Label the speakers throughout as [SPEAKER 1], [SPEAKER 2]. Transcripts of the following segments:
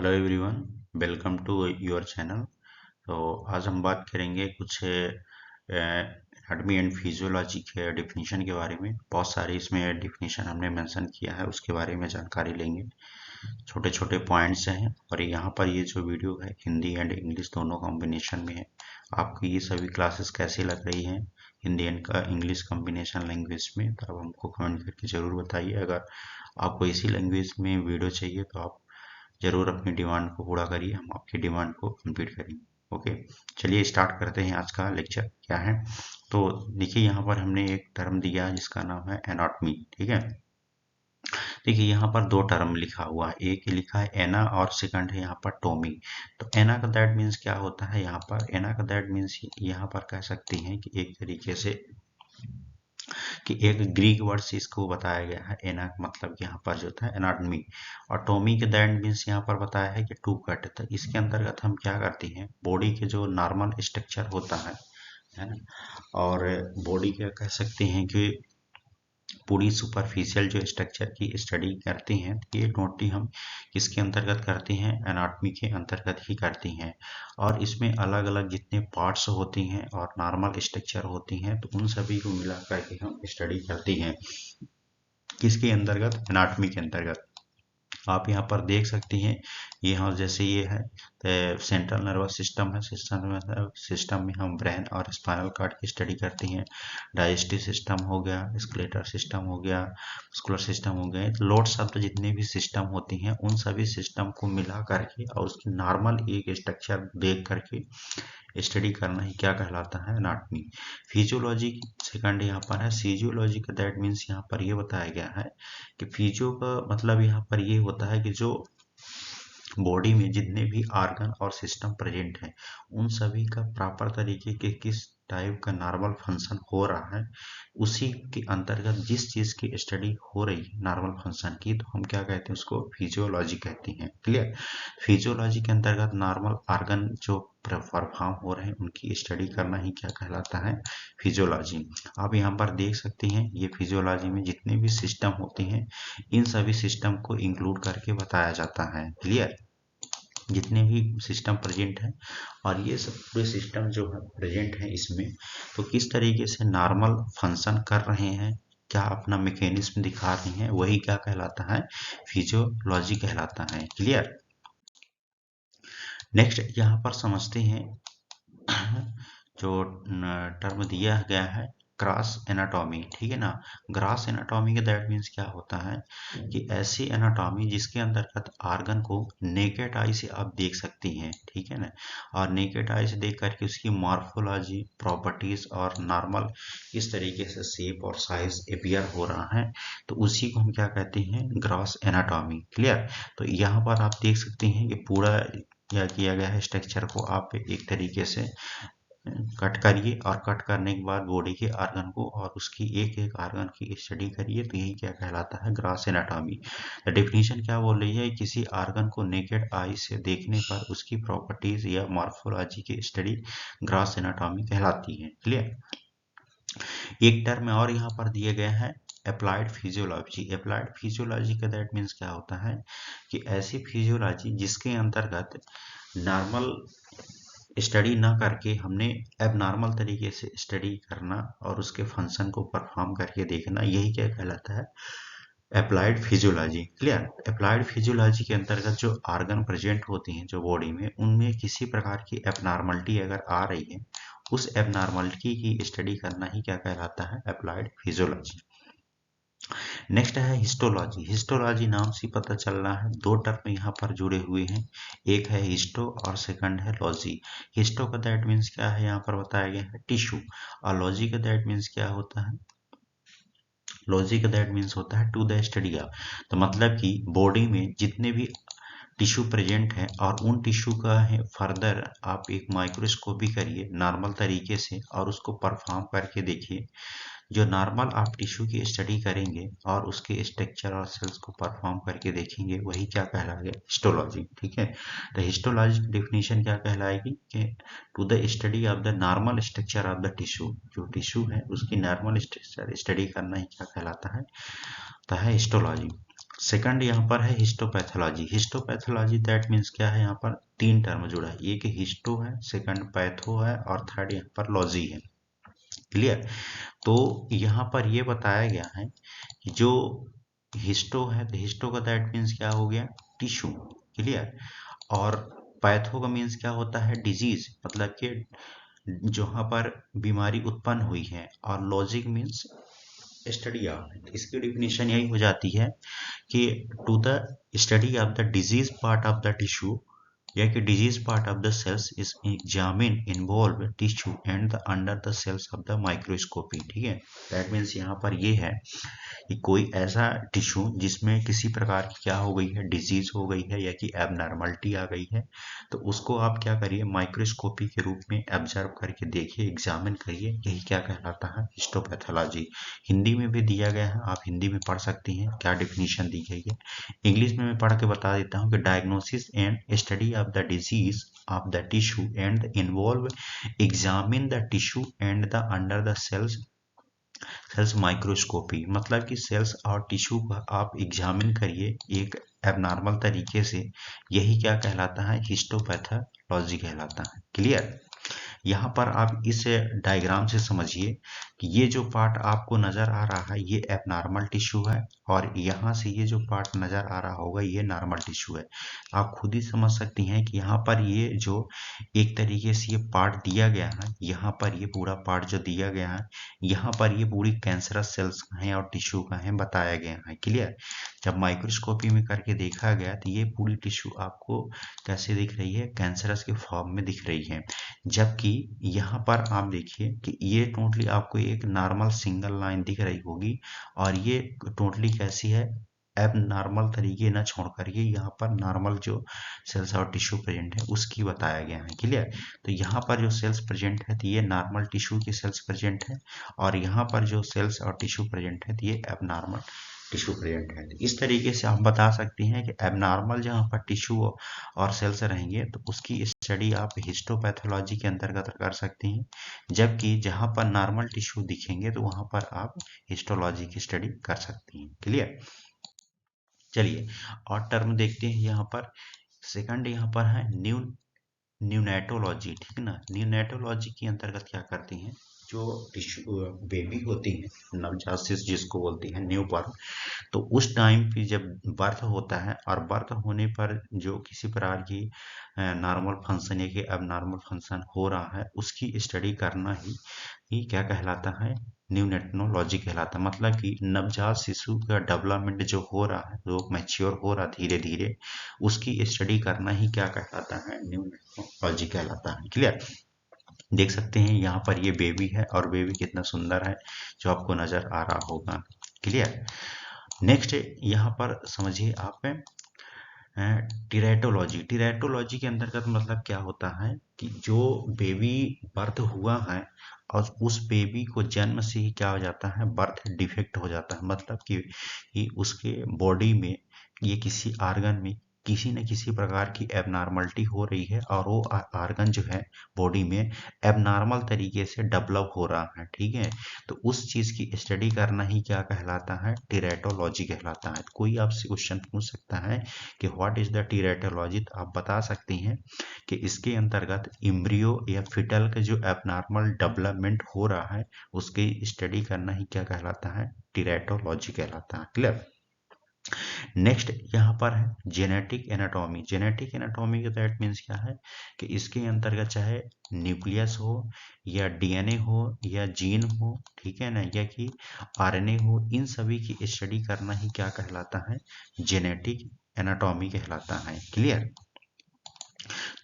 [SPEAKER 1] Hello everyone, welcome to your channel. तो आज हम बात करेंगे कुछ एनाटॉमी एंड फिजियोलॉजी के डिफिनीशन के बारे में। बहुत सारे इसमें डिफिनीशन हमने मेंशन किया है, उसके बारे में जानकारी लेंगे। छोटे छोटे पॉइंट्स हैं और यहाँ पर ये जो वीडियो है हिंदी एंड इंग्लिश दोनों कॉम्बिनेशन में है। आपको ये सभी क्लासेस कैसी लग रही हैं हिंदी एंड का इंग्लिश कॉम्बिनेशन लैंग्वेज में, तो आप हमको कमेंट करके ज़रूर बताइए। अगर आपको इसी लैंग्वेज में वीडियो चाहिए तो आप जरूर अपनी डिमांड को पूरा करिए, हम आपकी डिमांड को कंप्लीट करेंगे। ओके, चलिए स्टार्ट करते हैं। आज का लेक्चर क्या है, तो देखिए यहाँ पर हमने एक टर्म दिया है जिसका नाम है एनाटॉमी। ठीक है, देखिए यहाँ पर दो टर्म लिखा हुआ है, एक लिखा है एना और सेकंड है यहाँ पर टोमी। तो एना का दैट मीन्स क्या होता है, यहाँ पर एना का दैट मीन्स यहाँ पर कह सकते हैं कि एक तरीके से कि एक ग्रीक वर्ड से इसको बताया गया है। एना मतलब यहाँ पर जो था एनाटॉमी, और टोमी के दैट मीन्स यहाँ पर बताया है कि टू कट। तो इसके अंतर्गत हम क्या करते हैं, बॉडी के जो नॉर्मल स्ट्रक्चर होता है ना, और बॉडी का कह सकते हैं कि पूरी सुपरफिशियल जो स्ट्रक्चर की स्टडी करते हैं, ये नोटली हम किसके अंतर्गत करते हैं, एनाटॉमी के अंतर्गत ही करते हैं। और इसमें अलग अलग जितने पार्ट्स होती हैं और नॉर्मल स्ट्रक्चर होती हैं, तो उन सभी को मिला करके हम स्टडी करते हैं किसके अंतर्गत, एनाटॉमी के अंतर्गत। आप यहाँ पर देख सकते हैं, यहाँ जैसे ये है सेंट्रल नर्वस सिस्टम है। सिस्टम में हम ब्रेन और स्पाइनल कॉर्ड की स्टडी करते हैं। डाइजेस्टिव सिस्टम हो गया, स्केलेटल सिस्टम हो गया, मस्कुलर सिस्टम हो गए, लोड्स ऑफ द जितने भी सिस्टम होती हैं उन सभी सिस्टम को मिला करके और उसकी नॉर्मल एक स्ट्रक्चर देख करके स्टडी करना ही क्या कहलाता है, एनाटॉमी। फिजियोलॉजी सेकंड यहाँ पर है। फिजियोलॉजी का दैट मीन्स यहाँ पर ये बताया गया है कि फिजियो का मतलब यहाँ पर ये होता है कि जो बॉडी में जितने भी ऑर्गन और सिस्टम प्रेजेंट हैं उन सभी का प्रॉपर तरीके के किस टाइप का नॉर्मल फंक्शन हो रहा है, उसी के अंतर्गत जिस चीज़ की स्टडी हो रही है नॉर्मल फंक्शन की, तो हम क्या कहते हैं, उसको फिजियोलॉजी कहते हैं। क्लियर। फिजियोलॉजी के अंतर्गत नॉर्मल ऑर्गन जो परफॉर्म हो रहे हैं उनकी स्टडी करना ही क्या कहलाता है, फिजियोलॉजी। आप यहाँ पर देख सकते हैं, ये फिजियोलॉजी में जितने भी सिस्टम होते हैं इन सभी सिस्टम को इंक्लूड करके बताया जाता है। क्लियर, जितने भी सिस्टम प्रेजेंट हैं और ये सब पूरे सिस्टम जो है प्रेजेंट हैं इसमें, तो किस तरीके से नॉर्मल फंक्शन कर रहे हैं, क्या अपना मैकेनिज्म दिखा रहे हैं, वही क्या कहलाता है, फिजियोलॉजी कहलाता है। क्लियर। नेक्स्ट यहाँ पर समझते हैं जो टर्म दिया गया है ग्रास एनाटॉमी। ठीक है ना, ग्रास एनाटॉमी का दैट मीन्स क्या होता है कि ऐसी एनाटॉमी जिसके अंतर्गत ऑर्गन को नेकेड आई से आप देख सकते हैं। ठीक है ना, और नेकेड आई से देख करके उसकी मॉर्फोलॉजी, प्रॉपर्टीज और नॉर्मल किस तरीके से शेप और साइज अपीयर हो रहा है, तो उसी को हम क्या कहते हैं, ग्रास एनाटॉमी। क्लियर। तो यहाँ पर आप देख सकते हैं कि पूरा क्या किया गया है, स्ट्रक्चर को आप एक तरीके से कट करिए और कट करने के बाद बॉडी के ऑर्गन को और उसकी एक एक ऑर्गन की स्टडी करिए, तो यही क्या कहलाता है, ग्रास एनाटॉमी। डेफिनेशन क्या बोल रही है, किसी ऑर्गन को नेकेड आई से देखने पर उसकी प्रॉपर्टीज या मॉर्फोलॉजी की स्टडी ग्रास एनाटॉमी कहलाती है। क्लियर। एक टर्म और यहाँ पर दिए गए हैं, अप्लाइड फिजियोलॉजी। अप्लाइड फिजियोलॉजी का दैट मीन्स क्या होता है कि ऐसी फिजियोलॉजी जिसके अंतर्गत नॉर्मल स्टडी ना करके हमने एबनॉर्मल तरीके से स्टडी करना और उसके फंक्शन को परफॉर्म करके देखना, यही क्या कहलाता है, applied physiology. Clear. Applied physiology के अंतर्गत जो ऑर्गन प्रेजेंट होती हैं जो बॉडी में, उनमें किसी प्रकार की एबनॉर्मलिटी अगर आ रही है, उस एबनॉर्मलिटी की स्टडी करना ही क्या कहलाता है, अप्लाइड फिजियोलॉजी। नेक्स्ट है हिस्टोलॉजी। हिस्टोलॉजी नाम से पता चल रहा है, दो टर्म यहाँ पर जुड़े हुए हैं, एक है हिस्टो और सेकंड है लॉजी। हिस्टो का दैट मीन्स क्या है, यहाँ पर बताया गया है टिश्यू, और लॉजी का दैट मीन्स क्या होता है, लॉजी का दैट मीन्स होता है टू द स्टडी ऑफ। तो मतलब कि बॉडी में जितने भी टिश्यू प्रेजेंट है और उन टिश्यू का है फर्दर आप एक माइक्रोस्कोपी करिए नॉर्मल तरीके से और उसको परफॉर्म करके देखिए। जो नॉर्मल आप टिश्यू की स्टडी करेंगे और उसके स्ट्रक्चर और सेल्स को परफॉर्म करके देखेंगे, वही क्या कहलाएगा, हिस्टोलॉजी। ठीक है, तो हिस्टोलॉजी की डेफिनेशन क्या कहलाएगी कि to the study of the normal structure of the tissue, जो टिश्यू है उसकी नॉर्मल स्ट्रक्चर स्टडी करना ही क्या कहलाता है, तो है हिस्टोलॉजी। सेकंड यहाँ पर है हिस्टोपैथोलॉजी। हिस्टोपैथोलॉजी दैट मीन्स क्या है, यहाँ पर तीन टर्म जुड़ा है, एक हिस्टो है, सेकंड पैथो है और थर्ड यहाँ पर लॉजी है। क्लियर। तो यहाँ पर ये बताया गया है कि जो हिस्टो है, तो हिस्टो का दैट मीन्स क्या हो गया, टिश्यू। क्लियर। और पैथो का मीन्स क्या होता है, डिजीज, मतलब कि जहाँ पर बीमारी उत्पन्न हुई है। और लॉजिक मीन्स स्टडी ऑफ। इसकी डिफिनेशन यही हो जाती है कि to the study of the disease part of the tissue, या कि disease part of the cells is examine involve tissue and the under the cells of the microscopy. ठीक है। दैट मीन्स यहाँ पर ये है कि कोई ऐसा टिश्यू जिसमें किसी प्रकार की क्या हो गई है, डिजीज हो गई है या कि एबनॉर्मलिटी आ गई है, तो उसको आप क्या करिए, माइक्रोस्कोपी के रूप में ऑब्जर्व करके देखिए, एग्जामिन करिए। यही क्या कहलाता है, हिस्टोपैथोलॉजी। हिंदी में भी दिया गया है, आप हिंदी में पढ़ सकती हैं क्या डिफिनीशन दी गई है। इंग्लिश में मैं पढ़ के बता देता हूँ कि diagnosis and study of the disease of the tissue and involve examine the tissue and the under the cells microscopy, मतलब कि सेल्स और टिश्यू का आप एग्जामिन करिए एक एबनॉर्मल तरीके से। यही क्या कहलाता है, हिस्टोपैथोलॉजी कहलाता है। क्लियर। यहाँ पर आप इस डायग्राम से समझिए कि ये जो पार्ट आपको नजर आ रहा है ये एबनॉर्मल टिश्यू है, और यहाँ से ये जो पार्ट नजर आ रहा होगा ये नॉर्मल टिश्यू है। आप खुद ही समझ सकती हैं कि यहाँ पर ये जो एक तरीके से ये पार्ट दिया गया है, यहाँ पर ये पूरा पार्ट जो दिया गया है, यहाँ पर ये पूरी कैंसरस सेल्स का है और टिश्यू का है बताया गया है। क्लियर। जब माइक्रोस्कोपी में करके देखा गया तो ये पूरी टिश्यू आपको कैसे दिख रही है, कैंसरस के फॉर्म में दिख रही है। जबकि यहाँ पर आप देखिए कि ये टोटली आपको एक नॉर्मल सिंगल लाइन दिख रही होगी, और ये टोटली कैसी है, एब नॉर्मल तरीके न छोड़ कर ये यहाँ पर नॉर्मल जो सेल्स और टिश्यू प्रेजेंट है उसकी बताया गया है। क्लियर। तो यहाँ पर जो सेल्स प्रेजेंट है तो ये नॉर्मल टिश्यू के सेल्स प्रेजेंट है, और यहाँ पर जो सेल्स और टिश्यू प्रेजेंट है तो ये एबनॉर्मल टिश्यू प्रेजेंट है। इस तरीके से आप बता सकती हैं कि एबनॉर्मल जहाँ पर टिश्यू और सेल्स रहेंगे तो उसकी स्टडी आप हिस्टोपैथोलॉजी के अंतर्गत कर सकती हैं, जबकि जहाँ पर नॉर्मल टिश्यू दिखेंगे तो वहाँ पर आप हिस्टोलॉजी की स्टडी कर सकती हैं। क्लियर। चलिए और टर्म देखते हैं यहाँ पर। सेकंड यहाँ पर है न्यूनेटोलॉजी। ठीक है ना। न्यूनेटोलॉजी के अंतर्गत क्या करती हैं, जो टिश्यू बेबी होती है, नवजात शिशु जिसको बोलती है न्यू बॉर्न, तो उस टाइम पे जब बर्थ होता है और बर्थ होने पर जो किसी प्रकार की नॉर्मल फंक्शन या कि अब नॉर्मल फंक्शन हो रहा है उसकी स्टडी करना ही क्या कहलाता है, न्यूनेटोलॉजी कहलाता है। मतलब कि नवजात शिशु का डेवलपमेंट जो हो रहा है, जो मैच्योर हो रहा है धीरे धीरे, उसकी स्टडी करना ही क्या कहलाता है, न्यूनेटोलॉजी कहलाता है। क्लियर। देख सकते हैं यहाँ पर ये बेबी है और बेबी कितना सुंदर है जो आपको नजर आ रहा होगा। क्लियर। नेक्स्ट यहाँ पर समझिए आप टीरेटोलॉजी। टीरेटोलॉजी के अंतर्गत मतलब क्या होता है कि जो बेबी बर्थ हुआ है और उस बेबी को जन्म से ही क्या हो जाता है, बर्थ डिफेक्ट हो जाता है। मतलब कि उसके बॉडी में ये किसी आर्गन में किसी न किसी प्रकार की एबनॉर्मलिटी हो रही है, और वो आर्गन जो है बॉडी में एबनॉर्मल तरीके से डेवलप हो रहा है। ठीक है। तो उस चीज की स्टडी करना ही क्या कहलाता है, टीरेटोलॉजी कहलाता है। कोई आपसे क्वेश्चन पूछ सकता है कि व्हाट इज द टीरेटोलॉजी, तो आप बता सकती हैं कि इसके अंतर्गत इम्ब्रियो या फिटल का जो एबनॉर्मल डेवलपमेंट हो रहा है उसकी स्टडी करना ही क्या कहलाता है, टीरेटोलॉजी कहलाता है। क्लियर। नेक्स्ट यहाँ पर है जेनेटिक एनाटॉमी। जेनेटिक एनाटॉमी का दैट मीन्स क्या है कि इसके अंतर्गत चाहे न्यूक्लियस हो या डीएनए हो या जीन हो, ठीक है ना, या कि आरएनए हो, इन सभी की स्टडी करना ही क्या कहलाता है, जेनेटिक एनाटॉमी कहलाता है। क्लियर।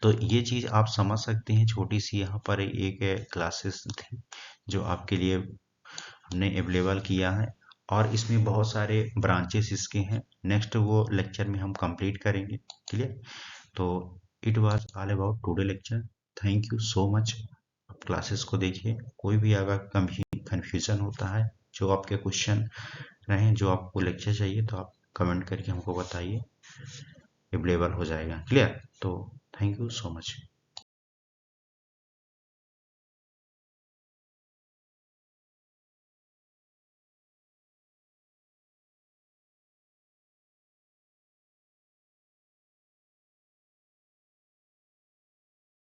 [SPEAKER 1] तो ये चीज आप समझ सकते हैं। छोटी सी यहाँ पर एक क्लासेस थी जो आपके लिए हमने अवेलेबल किया है, और इसमें बहुत सारे ब्रांचेस इसके हैं। नेक्स्ट वो लेक्चर में हम कंप्लीट करेंगे। क्लियर। तो it was all about today lecture. Thank you so much. आप क्लासेस को देखिए। कोई भी अगर कभी कंफ्यूजन होता है, जो आपके क्वेश्चन रहे, जो आपको लेक्चर चाहिए, तो आप कमेंट करके हमको बताइए, अवेलेबल हो जाएगा। क्लियर। तो थैंक यू सो मच।